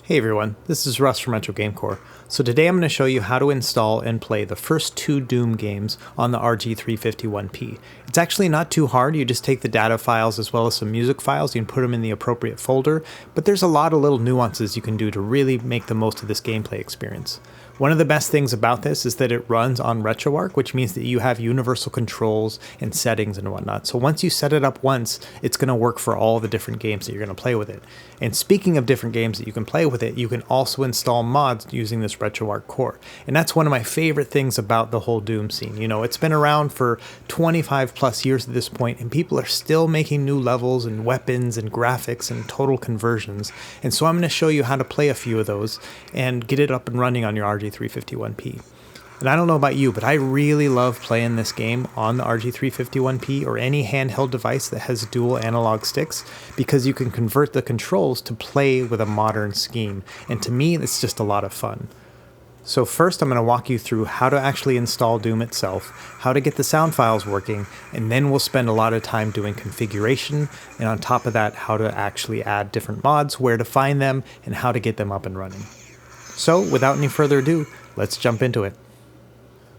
Hey everyone, this is Russ from Retro Game Core. So today I'm going to show you how to install and play the first two Doom games on the RG351P. It's actually not too hard. You just take the data files as well as some music files, you can put them in the appropriate folder, but there's a lot of little nuances you can do to really make the most of this gameplay experience. One of the best things about this is that it runs on RetroArch, which means that you have universal controls and settings and whatnot. So once you set it up once, it's going to work for all the different games that you're going to play with it. And speaking of different games that you can play with it, you can also install mods using this RetroArch core. And that's one of my favorite things about the whole Doom scene. You know, it's been around for 25 plus years at this point, and people are still making new levels and weapons and graphics and total conversions. And so I'm going to show you how to play a few of those and get it up and running on your RG351P. And I don't know about you, but I really love playing this game on the RG351P or any handheld device that has dual analog sticks, because you can convert the controls to play with a modern scheme. And to me, it's just a lot of fun. So first I'm going to walk you through how to actually install Doom itself, how to get the sound files working, and then we'll spend a lot of time doing configuration, and on top of that, how to actually add different mods, where to find them, and how to get them up and running. So without any further ado, let's jump into it.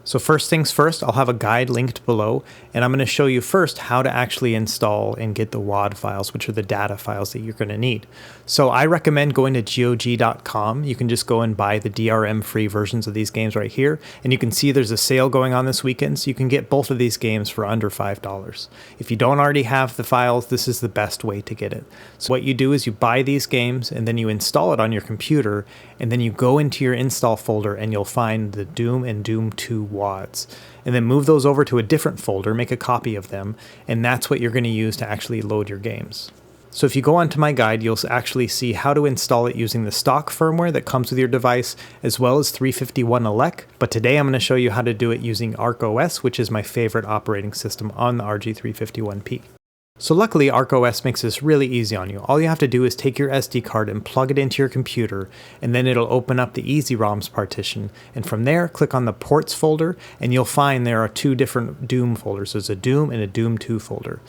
So first things first, I'll have a guide linked below, and I'm going to show you first how to actually install and get the WAD files, which are the data files that you're going to need. So I recommend going to GOG.com. You can just go and buy the DRM free versions of these games right here, and you can see there's a sale going on this weekend, so you can get both of these games for under $5. If you don't already have the files, this is the best way to get it. So what you do is you buy these games, and then you install it on your computer, and then you go into your install folder, and you'll find the Doom and Doom 2 WADs, and then move those over to a different folder, make a copy of them, and that's what you're going to use to actually load your games. So if you go onto my guide, you'll actually see how to install it using the stock firmware that comes with your device, as well as 351elec, but today I'm going to show you how to do it using ArcOS, which is my favorite operating system on the RG351P. So luckily, ArcOS makes this really easy on you. All you have to do is take your SD card and plug it into your computer, and then it'll open up the EasyROMs partition. And from there, click on the ports folder, and you'll find there are two different Doom folders. There's a Doom and a Doom 2 folder.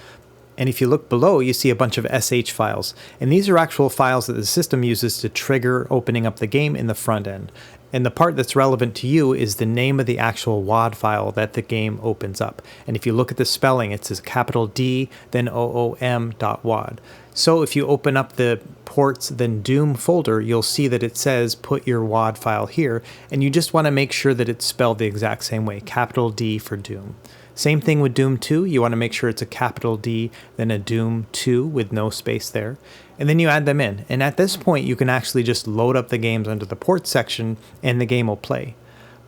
And if you look below, you see a bunch of SH files. And these are actual files that the system uses to trigger opening up the game in the front end. And the part that's relevant to you is the name of the actual WAD file that the game opens up. And if you look at the spelling, it says capital D, then OOM.WAD. So if you open up the ports, then Doom folder, you'll see that it says put your WAD file here. And you just want to make sure that it's spelled the exact same way, capital D for Doom. Same thing with Doom 2, you want to make sure it's a capital D, then a Doom 2 with no space there. And then you add them in. And at this point, you can actually just load up the games under the ports section and the game will play.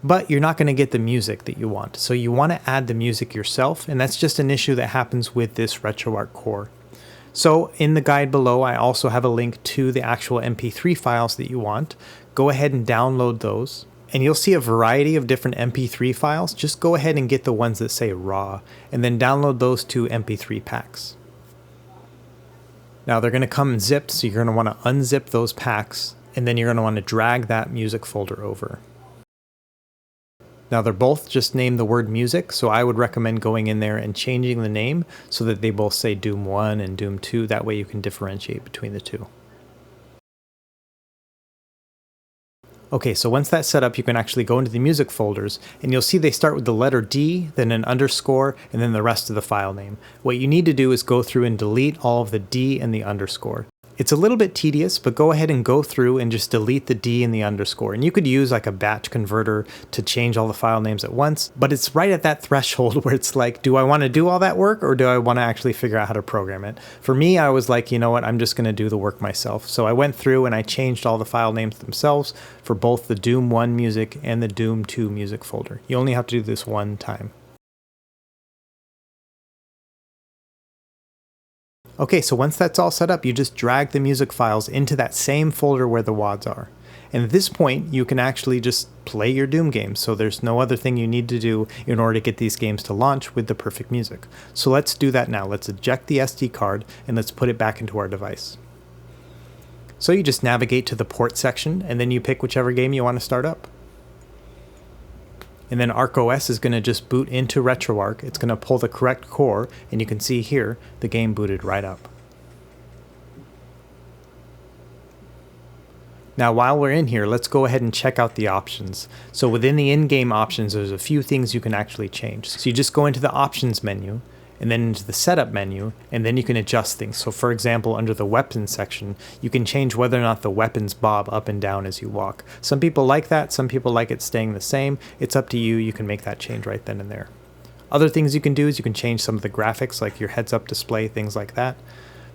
But you're not going to get the music that you want. So you want to add the music yourself, and that's just an issue that happens with this RetroArch core. So in the guide below, I also have a link to the actual MP3 files that you want. Go ahead and download those. And you'll see a variety of different MP3 files. Just go ahead and get the ones that say RAW, and then download those two MP3 packs. Now they're going to come zipped, so you're going to want to unzip those packs, and then you're going to want to drag that music folder over. Now they're both just named the word music, so I would recommend going in there and changing the name so that they both say Doom 1 and Doom 2. That way you can differentiate between the two. Okay, so once that's set up, you can actually go into the music folders, and you'll see they start with the letter D, then an underscore, and then the rest of the file name. What you need to do is go through and delete all of the D and the underscore. It's a little bit tedious, but go ahead and go through and just delete the D and the underscore. And you could use like a batch converter to change all the file names at once, but it's right at that threshold where it's like, do I want to do all that work, or do I want to actually figure out how to program it? For me, I was like, you know what, I'm just going to do the work myself. So I went through and I changed all the file names themselves for both the Doom 1 music and the Doom 2 music folder. You only have to do this one time. Okay, so once that's all set up, you just drag the music files into that same folder where the WADs are. And at this point, you can actually just play your Doom games, so there's no other thing you need to do in order to get these games to launch with the perfect music. So let's do that now. Let's eject the SD card, and let's put it back into our device. So you just navigate to the port section, and then you pick whichever game you want to start up. And then ArcOS is going to just boot into RetroArch. It's going to pull the correct core, and you can see here the game booted right up. Now while we're in here, let's go ahead and check out the options. So within the in-game options, there's a few things you can actually change. So you just go into the options menu, and then into the setup menu, and then you can adjust things. So for example, under the weapons section, you can change whether or not the weapons bob up and down as you walk. Some people like that, some people like it staying the same. It's up to you, you can make that change right then and there. Other things you can do is you can change some of the graphics, like your heads-up display, things like that.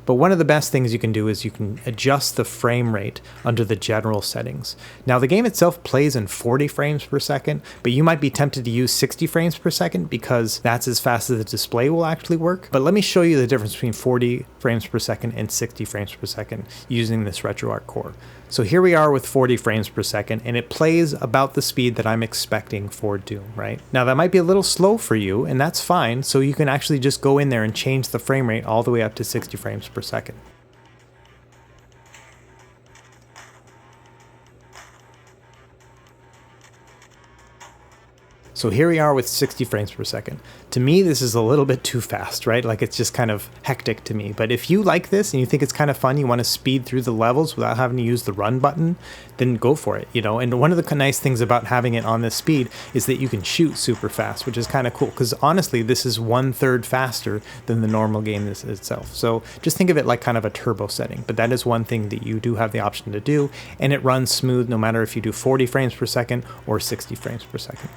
But one of the best things you can do is you can adjust the frame rate under the general settings. Now the game itself plays in 40 frames per second, but you might be tempted to use 60 frames per second because that's as fast as the display will actually work. But let me show you the difference between 40 frames per second and 60 frames per second using this RetroArch core. So here we are with 40 frames per second, and it plays about the speed that I'm expecting for Doom, right? Now that might be a little slow for you, and that's fine, so you can actually just go in there and change the frame rate all the way up to 60 frames per second. So here we are with 60 frames per second. To me, this is a little bit too fast, right? Like it's just kind of hectic to me. But if you like this and you think it's kind of fun, you want to speed through the levels without having to use the run button, then go for it, you know? And one of the nice things about having it on this speed is that you can shoot super fast, which is kind of cool. Because honestly, this is 1/3 faster than the normal game itself. So just think of it like kind of a turbo setting. But that is one thing that you do have the option to do. And it runs smooth no matter if you do 40 frames per second or 60 frames per second.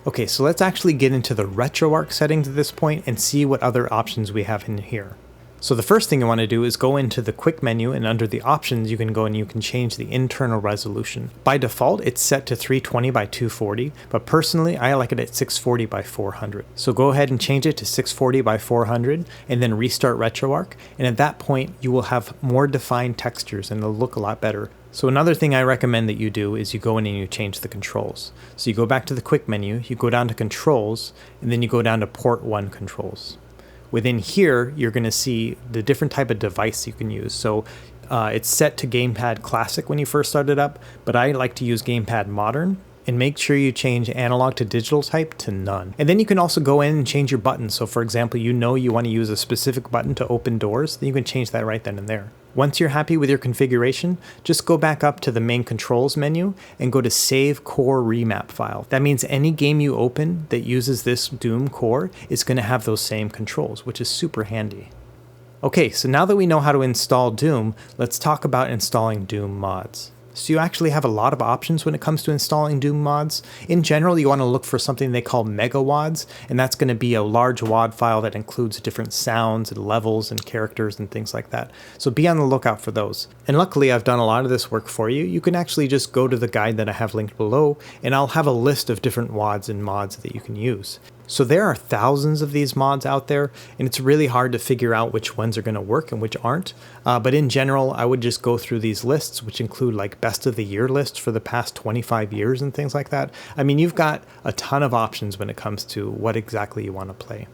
Okay, so let's actually get into the RetroArch settings at this point and see what other options we have in here. So the first thing you want to do is go into the quick menu, and under the options you can go and you can change the internal resolution. By default it's set to 320 by 240, but personally I like it at 640 by 400. So go ahead and change it to 640 by 400 and then restart RetroArch, and at that point you will have more defined textures and they'll look a lot better. So another thing I recommend that you do is you go in and you change the controls. So you go back to the quick menu, you go down to controls, and then you go down to port 1 controls. Within here, you're going to see the different type of device you can use. So it's set to Gamepad Classic when you first start it up, but I like to use Gamepad Modern. And make sure you change analog to digital type to none. And then you can also go in and change your buttons. So for example, you want to use a specific button to open doors, then you can change that right then and there. Once you're happy with your configuration, just go back up to the main controls menu and go to Save Core Remap File. That means any game you open that uses this Doom core is going to have those same controls, which is super handy. Okay, so now that we know how to install Doom, let's talk about installing Doom mods. So you actually have a lot of options when it comes to installing Doom mods. In general, you want to look for something they call mega WADs, and that's going to be a large WAD file that includes different sounds and levels and characters and things like that. So be on the lookout for those. And luckily, I've done a lot of this work for you. You can actually just go to the guide that I have linked below, and I'll have a list of different WADs and mods that you can use. So there are thousands of these mods out there, and it's really hard to figure out which ones are going to work and which aren't. But in general, I would just go through these lists, which include like best of the year lists for the past 25 years and things like that. I mean, you've got a ton of options when it comes to what exactly you want to play.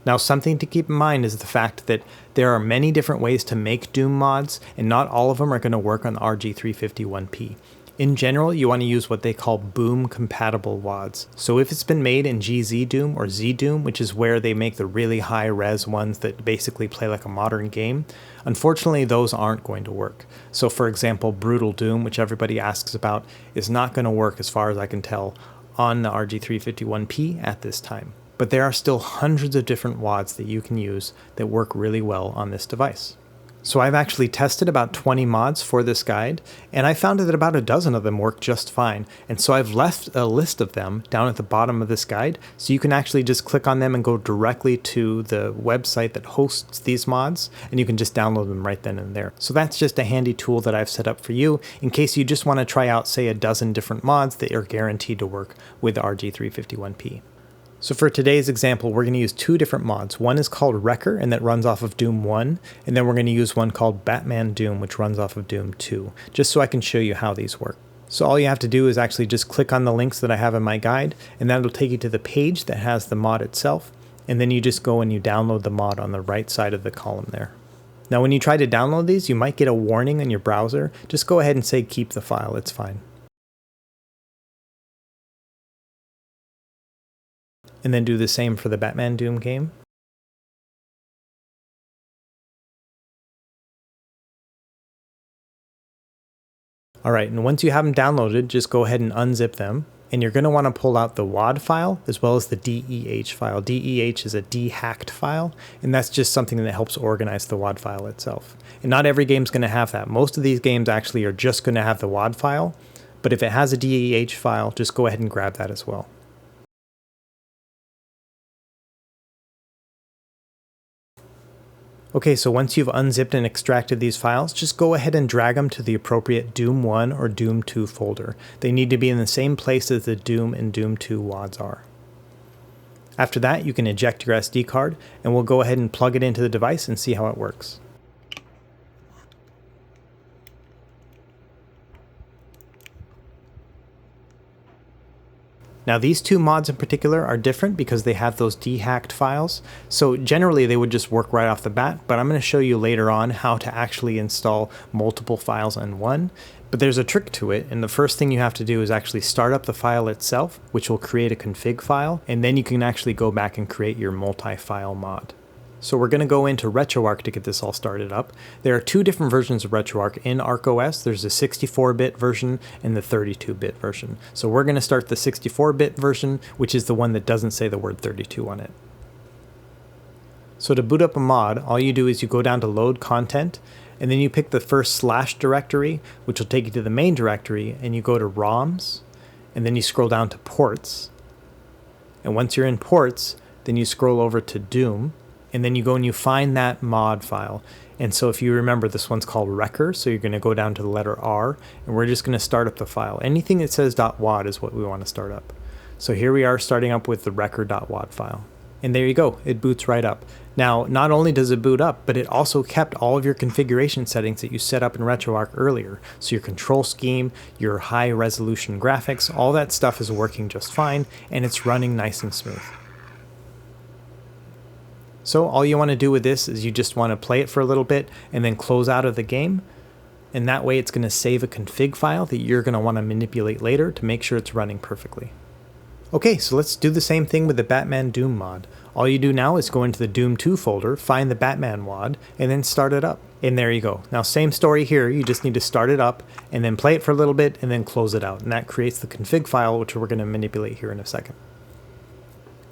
Now, something to keep in mind is the fact that there are many different ways to make Doom mods, and not all of them are going to work on the RG351P. In general, you want to use what they call boom compatible WADs. So if it's been made in GZ Doom or Z Doom, which is where they make the really high res ones that basically play like a modern game, unfortunately those aren't going to work. So for example, Brutal Doom, which everybody asks about, is not going to work as far as I can tell on the RG351P at this time. But there are still hundreds of different WADs that you can use that work really well on this device. So I've actually tested about 20 mods for this guide, and I found that about a dozen of them work just fine. And so I've left a list of them down at the bottom of this guide, so you can actually just click on them and go directly to the website that hosts these mods, and you can just download them right then and there. So that's just a handy tool that I've set up for you in case you just want to try out, say, a dozen different mods that are guaranteed to work with RG351P. So for today's example, we're going to use two different mods. One is called Wrecker, and that runs off of Doom 1, and then we're going to use one called Batman Doom, which runs off of Doom 2, just so I can show you how these work. So all you have to do is actually just click on the links that I have in my guide, and that'll take you to the page that has the mod itself, and then you just go and you download the mod on the right side of the column there. Now when you try to download these, you might get a warning in your browser. Just go ahead and say keep the file, it's fine. And then do the same for the Batman Doom game. Alright, and once you have them downloaded, just go ahead and unzip them. And you're going to want to pull out the WAD file as well as the DEH file. DEH is a dehacked file, and that's just something that helps organize the WAD file itself. And not every game's going to have that. Most of these games actually are just going to have the WAD file, but if it has a DEH file, just go ahead and grab that as well. Okay, so once you've unzipped and extracted these files, just go ahead and drag them to the appropriate Doom 1 or Doom 2 folder. They need to be in the same place as the Doom and Doom 2 WADs are. After that, you can eject your SD card, and we'll go ahead and plug it into the device and see how it works. Now these two mods in particular are different because they have those dehacked files, so generally they would just work right off the bat, but I'm going to show you later on how to actually install multiple files in one. But there's a trick to it, and the first thing you have to do is actually start up the file itself, which will create a config file, and then you can actually go back and create your multi-file mod. So we're going to go into RetroArch to get this all started up. There are two different versions of RetroArch in ArcOS. There's the 64-bit version and the 32-bit version. So we're going to start the 64-bit version, which is the one that doesn't say the word 32 on it. So to boot up a mod, all you do is you go down to Load Content, and then you pick the first / directory, which will take you to the main directory, and you go to ROMs, and then you scroll down to Ports. And once you're in Ports, then you scroll over to Doom, and then you go and you find that mod file. And so if you remember, this one's called Wrecker, so you're going to go down to the letter R, and we're just going to start up the file. Anything that says .wad is what we want to start up. So here we are starting up with the wrecker.wad file. And there you go, it boots right up. Now, not only does it boot up, but it also kept all of your configuration settings that you set up in RetroArch earlier. So your control scheme, your high resolution graphics, all that stuff is working just fine, and it's running nice and smooth. So all you want to do with this is you just want to play it for a little bit and then close out of the game. And that way it's going to save a config file that you're going to want to manipulate later to make sure it's running perfectly. Okay, so let's do the same thing with the Batman Doom mod. All you do now is go into the Doom 2 folder, find the Batman WAD, and then start it up. And there you go. Now same story here, you just need to start it up and then play it for a little bit and then close it out. And that creates the config file, which we're going to manipulate here in a second.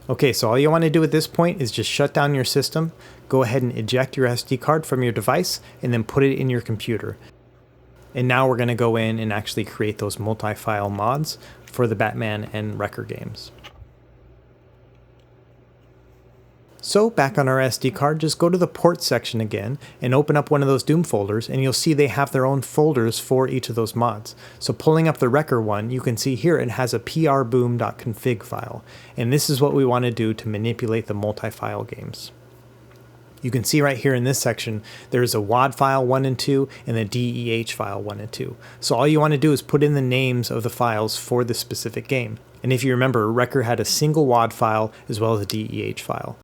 Okay, so all you want to do at this point is just shut down your system, go ahead and eject your SD card from your device, and then put it in your computer. And now we're going to go in and actually create those multi-file mods for the Batman and Wrecker games. So back on our SD card, just go to the ports section again and open up one of those Doom folders, and you'll see they have their own folders for each of those mods. So pulling up the Wrecker one, you can see here it has a prboom.config file, and this is what we want to do to manipulate the multi-file games. You can see right here in this section, there's a WAD file 1 and 2 and the DEH file 1 and 2. So all you want to do is put in the names of the files for the specific game. And if you remember, Wrecker had a single WAD file as well as a DEH file.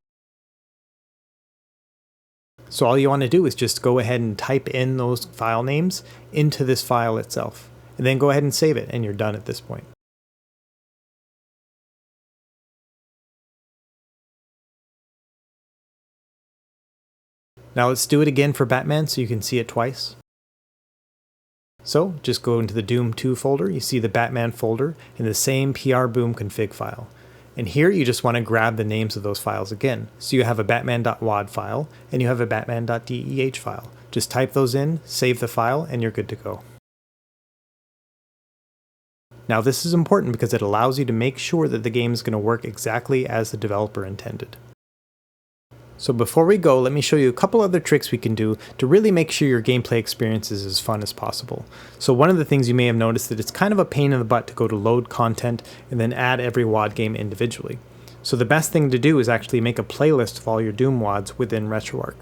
So all you want to do is just go ahead and type in those file names into this file itself. And then go ahead and save it, and you're done at this point. Now let's do it again for Batman so you can see it twice. So just go into the Doom 2 folder, you see the Batman folder in the same prboom config file. And here you just want to grab the names of those files again. So you have a batman.wad file and you have a batman.deh file. Just type those in, save the file, and you're good to go. Now this is important because it allows you to make sure that the game is going to work exactly as the developer intended. So before we go, let me show you a couple other tricks we can do to really make sure your gameplay experience is as fun as possible. So one of the things you may have noticed that it's kind of a pain in the butt to go to load content and then add every WAD game individually. So the best thing to do is actually make a playlist of all your Doom WADs within RetroArch.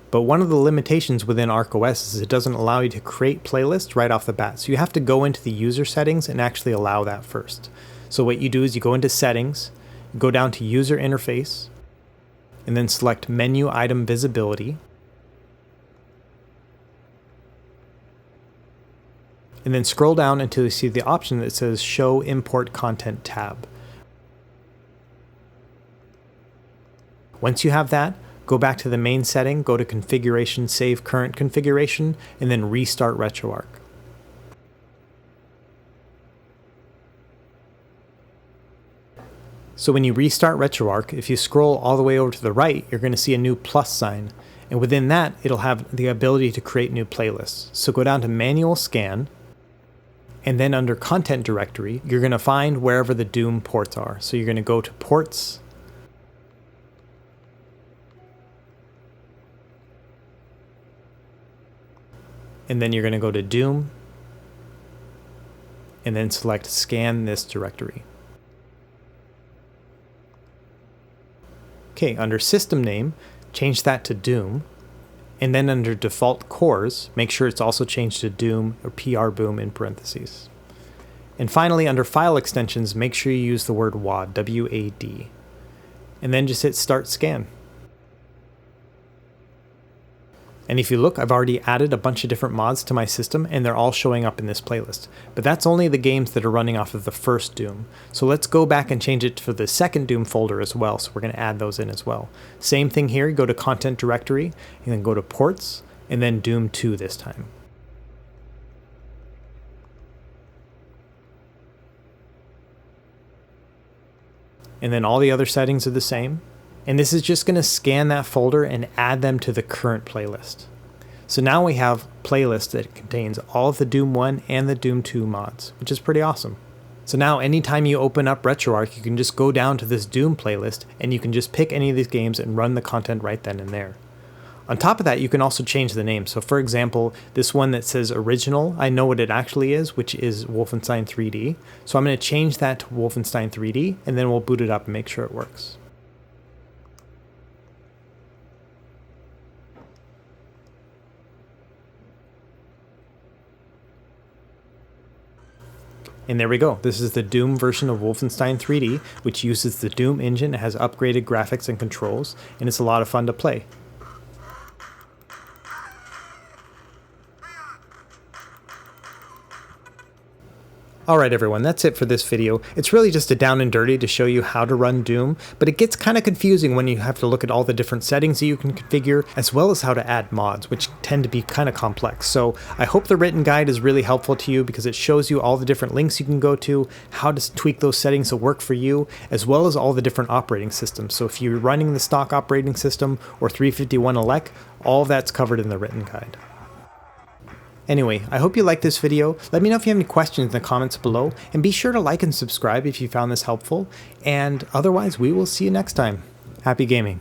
But one of the limitations within ArcOS is it doesn't allow you to create playlists right off the bat. So you have to go into the user settings and actually allow that first. So what you do is you go into settings, go down to user interface, and then select Menu Item Visibility. And then scroll down until you see the option that says Show Import Content tab. Once you have that, go back to the main setting, go to Configuration, Save Current Configuration, and then restart RetroArch. So when you restart RetroArch, if you scroll all the way over to the right, you're going to see a new plus sign. And within that, it'll have the ability to create new playlists. So go down to Manual Scan, and then under Content Directory, you're going to find wherever the Doom ports are. So you're going to go to Ports, and then you're going to go to Doom, and then select Scan this directory. Okay, under System Name, change that to Doom, and then under Default Cores, make sure it's also changed to Doom or PRBoom in parentheses. And finally, under File Extensions, make sure you use the word WAD, W-A-D, and then just hit Start Scan. And if you look, I've already added a bunch of different mods to my system, and they're all showing up in this playlist. But that's only the games that are running off of the first Doom. So let's go back and change it for the second Doom folder as well, so we're going to add those in as well. Same thing here, go to Content Directory, and then go to Ports, and then Doom 2 this time. And then all the other settings are the same. And this is just going to scan that folder and add them to the current playlist. So now we have a playlist that contains all of the Doom 1 and the Doom 2 mods, which is pretty awesome. So now anytime you open up RetroArch, you can just go down to this Doom playlist and you can just pick any of these games and run the content right then and there. On top of that, you can also change the name. So for example, this one that says Original, I know what it actually is, which is Wolfenstein 3D. So I'm going to change that to Wolfenstein 3D, and then we'll boot it up and make sure it works. And there we go. This is the Doom version of Wolfenstein 3D, which uses the Doom engine. It has upgraded graphics and controls, and it's a lot of fun to play. Alright everyone, that's it for this video. It's really just a down and dirty to show you how to run Doom, but it gets kind of confusing when you have to look at all the different settings that you can configure, as well as how to add mods, which tend to be kind of complex. So I hope the written guide is really helpful to you because it shows you all the different links you can go to, how to tweak those settings to work for you, as well as all the different operating systems. So if you're running the stock operating system or 351 elect, all of that's covered in the written guide. Anyway, I hope you liked this video. Let me know if you have any questions in the comments below, and be sure to like and subscribe if you found this helpful, and otherwise we will see you next time. Happy gaming.